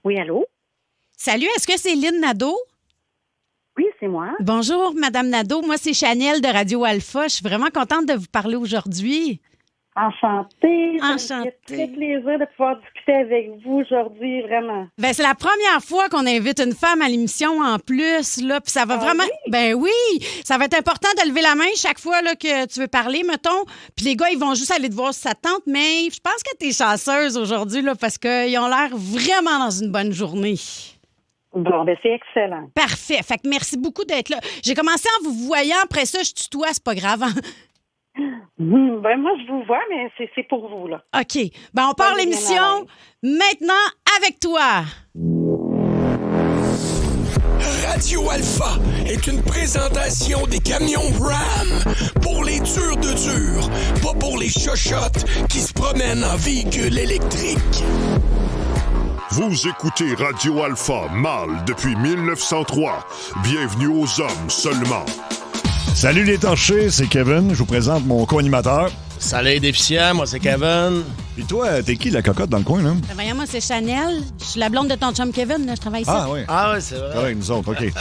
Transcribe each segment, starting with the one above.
Oui, allô? Salut, est-ce que c'est Lynn Nadeau? Oui, c'est moi. Bonjour, Madame Nadeau. Moi, c'est Chanel de Radio Alpha. Je suis vraiment contente de vous parler aujourd'hui. Enchantée. Ça me fait très Enchantée. plaisir de pouvoir discuter avec vous aujourd'hui, vraiment. Ben, c'est la première fois qu'on invite une femme à l'émission en plus, là. Puis ça va vraiment. Oui? Ben oui! Ça va être important de lever la main chaque fois là, que tu veux parler, mettons. Puis les gars, ils vont juste aller te voir si ça te tente. Mais je pense que t'es chanceuse aujourd'hui, là, parce qu'ils ont l'air vraiment dans une bonne journée. Bon, ben c'est excellent. Parfait. Fait que merci beaucoup d'être là. J'ai commencé en vous voyant. Après ça, je tutoie, c'est pas grave. Ben moi, je vous vois, mais c'est pour vous, là. OK. Ben, on part Soyez bien l'émission à l'aise. maintenant avec toi. Radio Alpha est une présentation des camions Ram pour les durs de dur, pas pour les chochottes qui se promènent en véhicule électrique. Vous écoutez Radio Alpha, mâle depuis 1903. Bienvenue aux hommes seulement. Salut les torchés, c'est Kevin. Je vous présente mon co-animateur. Salut les déficients, moi c'est Kevin. Puis toi, t'es qui la cocotte dans le coin, là? Ben, voyons, moi, c'est Chanel. Je suis la blonde de ton chum Kevin, là. Je travaille ici. Ah oui. Ah ouais, c'est vrai. Ah oui, nous autres, OK.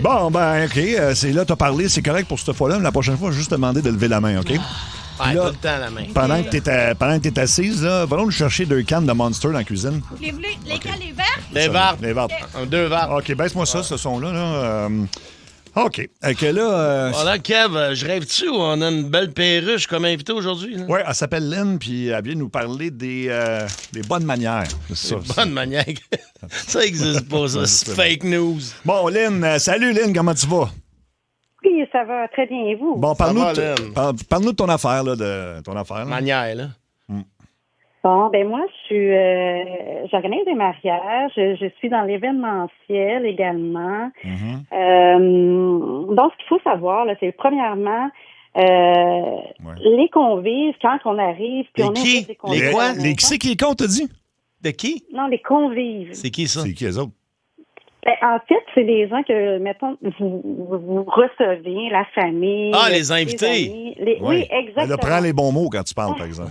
Bon, ben, OK, c'est là, t'as parlé, c'est correct pour cette fois-là. Mais la prochaine fois, juste demander de lever la main, OK? Ouais, Là, tout le temps la main. Pendant que t'es assise, là, va donc nous chercher 2 cannes de Monster dans la cuisine. Les bleus, lesquels, les verts? Les verres. Les verres. 2 verres. OK, baisse-moi ça, ce son-là. Là. OK. OK, là... Voilà, Kev, je rêve-tu ou on a une belle perruche comme invité aujourd'hui? Là? ouais, elle s'appelle Lynn, puis elle vient nous parler des bonnes manières. C'est ça. Bonne manière. Ça existe pas, ça. C'est fake news. Bon, Lynn, salut Lynn, comment tu vas? Oui, ça va très bien, et vous? Bon, va, parle-nous Lynn. parle-nous de ton affaire, là, de ton affaire. Là. Manière, là. Bon, ben moi, j'organise des mariages. Je suis dans l'événementiel également. Donc, ce qu'il faut savoir, là, c'est premièrement, les convives, quand on arrive, puis Les on qui? invite des convives. Les quoi? à la Les qui maison. c'est qui les compte, t'as dit? De qui? Non, les convives. C'est qui ça? C'est qui les autres? Ben, en fait, c'est des gens que, mettons, vous recevez, la famille. Ah, les invités. amis, oui, exactement. Elle prend les bons mots quand tu parles, par exemple.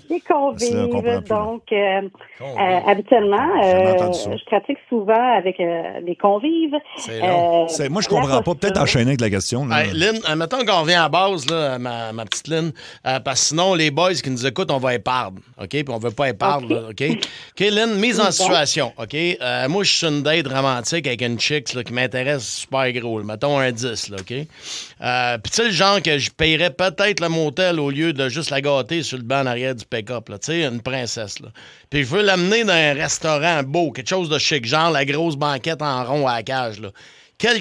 Les Sinon, on comprend convives. plus, là. Donc, habituellement, J'ai jamais entendu ça. je pratique souvent avec les convives. C'est long. Moi, je comprends pas. Peut-être enchaîner avec la question. Là. Hey, Lynn, mettons qu'on revient à base, là, à ma petite Lynn, parce que sinon, les boys qui nous écoutent, on va épardre, OK? Puis on veut pas épardre, là, OK? OK, Lynn, mise en situation, OK? Moi, je suis une date romantique avec une chick là, qui m'intéresse super gros, là, mettons un 10, là, OK? Puis tu sais, le genre que je payerais peut-être le motel au lieu de juste la gâter sur le banc en arrière du pick-up, là, tu sais, une princesse, là. Puis je veux l'amener dans un restaurant beau, quelque chose de chic, genre la grosse banquette en rond à la cage, là. Quelle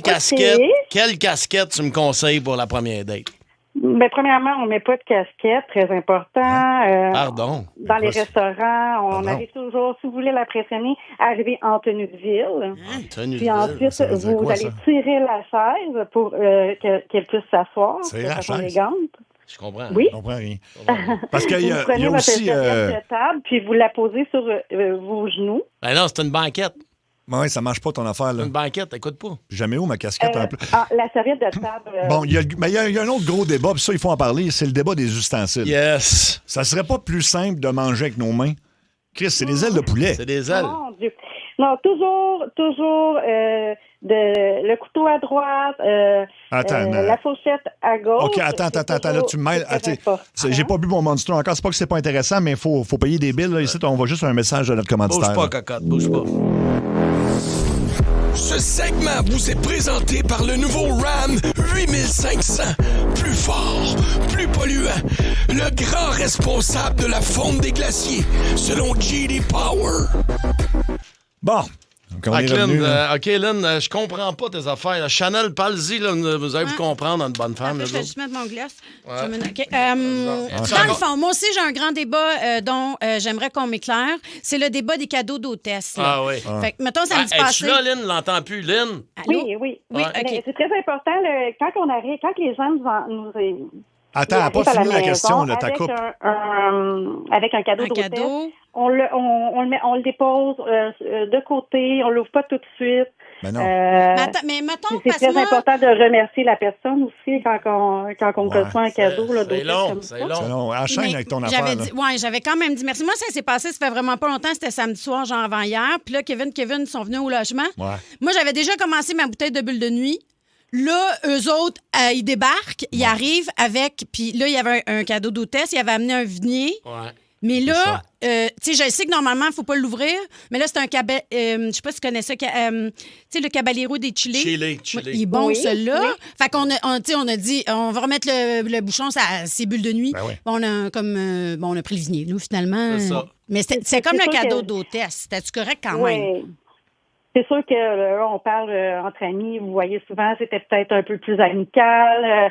casquette tu me conseilles pour la première date? Ben, premièrement, on met pas de casquette, très important. Pardon? Dans les restaurants, on Pardon? arrive toujours, si vous voulez l'impressionner, arriver en tenue de ville. Tenue Puis de ensuite, ville. Ça veut dire vous quoi, allez ça? tirer la chaise pour qu'elle puisse s'asseoir C'est de la façon chaise? élégante. Je comprends. Oui. Je comprends rien. Parce qu'il y Vous a, prenez il y a votre aussi... serviette de table, puis vous la posez sur vos genoux. Ben non, c'est une banquette. Ouais, ça marche pas ton affaire, là. Une banquette, écoute pas. Jamais où ma casquette en plus. La serviette de table. Bon, mais il y a un autre gros débat, puis ça, il faut en parler, c'est le débat des ustensiles. Yes. Ça serait pas plus simple de manger avec nos mains? Chris, c'est des ailes de poulet. C'est des ailes. Mon Dieu. Non, toujours le couteau à droite, Attends, la fourchette à gauche. OK, attends, là, tu me mêles. C'est très important. J'ai pas bu mon Monster encore. C'est pas que c'est pas intéressant, mais il faut payer des billes. Là. Ici, on voit juste un message de notre commanditaire. Bouge pas, cocotte, bouge pas. Ce segment vous est présenté par le nouveau Ram 8500. Plus fort, plus polluant. Le grand responsable de la fonte des glaciers, selon J.D. Power. Bon. Donc, on est Lynn, revenu, là. OK, Lynn, je comprends pas tes affaires. là. Chanel, parle-y, là, vous allez vous comprendre, une bonne femme. Attends, là, je vais autres. juste mettre mon glace. Ouais. Je vais mettre- OK. Dans le fond, moi aussi, j'ai un grand débat dont j'aimerais qu'on m'éclaire. C'est le débat des cadeaux d'hôtesse. là. Ah oui. Fait que, mettons, samedi Es-tu passé... là, Lynn? L'entends plus, Lynn? Allô? Oui. Oui, Ouais. OK. Mais c'est très important, quand on arrive, quand les gens nous Attends, elle n'a pas arrivent à fini la maison question, là, ta avec coupe. avec un cadeau Un d'hôtesse, cadeau. on le dépose de côté, on l'ouvre pas tout de suite. Ben non. Mais mettons, C'est parce que très moi, important de remercier la personne aussi quand on reçoit un cadeau. Là, C'est d'autres long, comme c'est ça. long. C'est long. Enchaîne mais avec ton j'avais affaire. là. dit- ouais, j'avais quand même dit merci. Moi, ça s'est passé, ça fait vraiment pas longtemps. C'était samedi soir, genre avant hier. Puis là, Kevin sont venus au logement. Ouais. Moi, j'avais déjà commencé ma bouteille de bulle de nuit. Là, eux autres, ils débarquent, ils arrivent avec... Puis là, il y avait un cadeau d'hôtesse. Ils avaient amené un vignier. Ouais. Mais là, tu sais, je sais que normalement, il ne faut pas l'ouvrir, mais là, c'est un je sais pas si tu connais ça, tu sais, le Caballero des Chili. Chili. Il est bon, Oui, celui-là. oui. Fait qu'on on a dit, on va remettre le bouchon à ses bulles de nuit. Ben oui. On a pris le vignier, nous, finalement. C'est ça. Mais c'est comme C'est le sûr cadeau que- d'hôtesse. C'était-tu correct quand même? Oui. C'est sûr que là, on parle entre amis, vous voyez souvent, c'était peut-être un peu plus amical.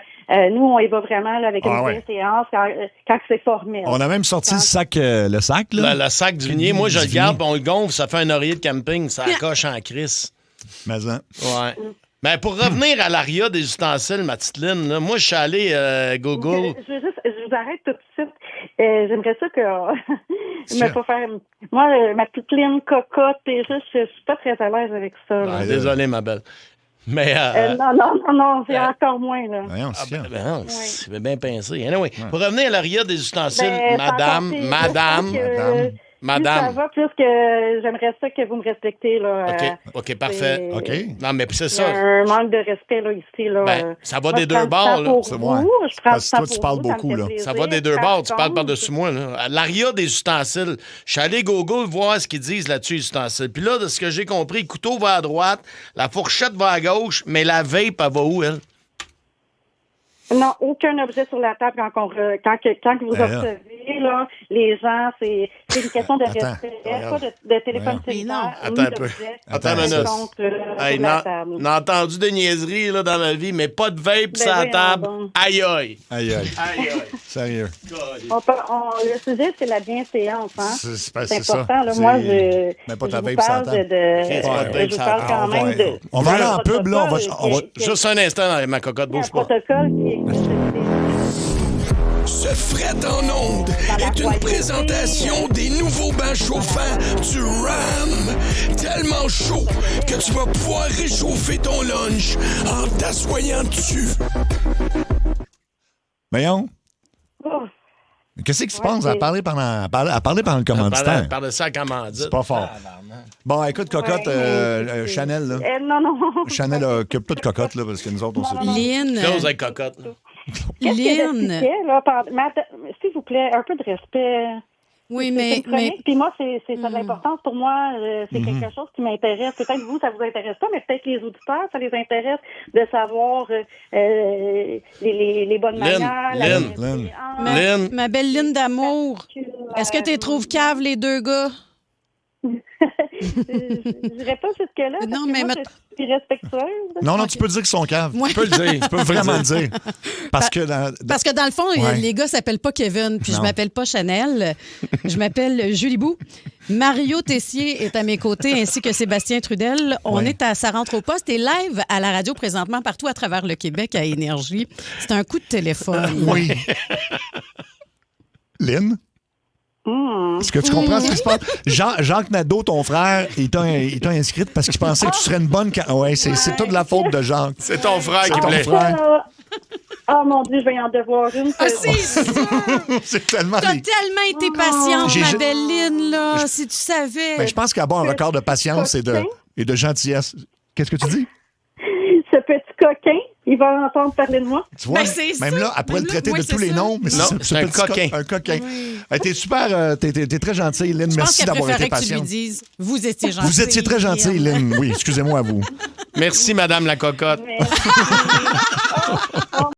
Nous, on y va vraiment là, avec une vraie séance quand c'est formel. On a même sorti le sac, là. Le sac du vignier, moi, je le Du garde, vignier. puis on le gonfle, ça fait un oreiller de camping, ça accroche en crisse. Mais hein. Ouais. Mais pour revenir à l'aria des ustensiles, ma petite Lynn, là, moi, je suis allé Google. Je vous arrête tout de suite. J'aimerais ça que Sûr. me pas faire. Moi, ma petite ligne cocotte et ça, je suis pas très à l'aise avec ça. là. Ah, désolé, ma belle. Mais. Non, c'est encore moins là. Voyons, c'est sûr. Ben, c'est bien pincé. Anyway, pour revenir à l'aria des ustensiles, Ben, madame. Plus ça va, plus que j'aimerais ça que vous me respectez là. OK, parfait. OK. Non, mais c'est Il y a ça. un manque de respect là ici là. Ben, ça va Moi, des je prends deux du bords, temps là. pour C'est vous, moi. je prends Parce du que temps toi, tu pour parles vous, ça me beaucoup, fait là. plaisir. Ça va des deux Par bords, tu parles contre, par-dessus moi. Là. L'aria des ustensiles. Je suis allé Google voir ce qu'ils disent là-dessus, les ustensiles. Puis là, de ce que j'ai compris, le couteau va à droite, la fourchette va à gauche, mais la vape, elle va où, elle? Non, aucun objet sur la table quand vous Ben là. observez, là, les gens, c'est une question de Attends. respect, pas de téléphone Mais non. cellulaire. Attends ni un peu. d'objet Attends une qui minute. compte, Hey, sur la table. on a entendu des niaiseries là, dans ma vie, mais pas de vape sur la voyons table. donc. Aïe, aïe. Aïe, aïe. Aïe, aïe. Sérieux. Le sujet, c'est la bienséance. Hein? C'est ça. important. Là. C'est- Moi, je Mais pas je ta vous vape parle sur la table. Ouais, je vous parle quand on va- même de... on va aller en pub, là. On va- Juste un instant dans ma cocotte, Il y a un bouge pas. protocole qui existe. Ce fret en onde est une présentation des nouveaux bains chauffants du RAM. Tellement chaud que tu vas pouvoir réchauffer ton lunch en t'assoyant dessus. Voyons. Oh, Qu'est-ce qui se Ouais, passe à c'est- parler pendant le commanditaire? Parle de ça à commandite. C'est pas fort. Bon, écoute, Cocotte, mais- Chanel, là. non. Chanel, occupe-toi de Cocotte, là, parce que nous autres, on s'est... Lynn, Close avec cocotte. Qu'est-ce que Lynn. j'expliquais, là, s'il vous plaît, un peu de respect. Oui, C'est mais une chronique, puis moi, c'est ça de l'importance pour moi. C'est Mhm. quelque chose qui m'intéresse. Peut-être vous, ça vous intéresse pas, mais peut-être les auditeurs, ça les intéresse de savoir les bonnes Lynn, manières. Lynn, Lynn. ma belle Lynn d'amour, est-ce que tu les trouves caves, les deux gars? Je dirais pas jusque-là. Parce Non, que mais moi, je suis respectueuse. Non, tu peux dire qu'ils sont caves. Ouais. Tu peux le dire. Tu peux vraiment le dire. Parce que Parce que dans le fond, Ouais. les gars s'appellent pas Kevin, puis Non. je m'appelle pas Chanel. Je m'appelle Julie Bou. Mario Tessier est à mes côtés, ainsi que Sébastien Trudel. On Ouais. est à Ça rentre au poste et live à la radio présentement partout à travers le Québec à Énergie. C'est un coup de téléphone. Oui. Lynn? Est-ce que tu comprends ce qui se passe? Jacques Nadeau, ton frère, il t'a inscrite parce qu'il pensait que tu serais une bonne... Oui, c'est toute la faute de Jacques. C'est ton frère C'est qui ton voulait. frère. Oh mon Dieu, je vais en devoir une. Ah, c'est ça! C'est tellement... T'as tellement été patiente, J'ai- ma belle Lynn, là, si tu savais. Mais je pense qu'à avoir un record de patience et de gentillesse. Qu'est-ce que tu dis? Ce petit coquin, il va entendre parler de moi. Tu vois, Ben, c'est même ça. là, elle pourrait Même le là, traiter oui, de tous c'est les ça. noms, mais Non, ce c'est un petit coquin. Un coquin. Oui. T'es super, t'es très gentille, Lynn. Je pense Merci qu'elle d'avoir été préférait que tu lui patiente. dises « Vous étiez gentille. » Vous étiez très gentille, Lynn. Oui, excusez-moi à vous. Merci, Madame la cocotte. Mais...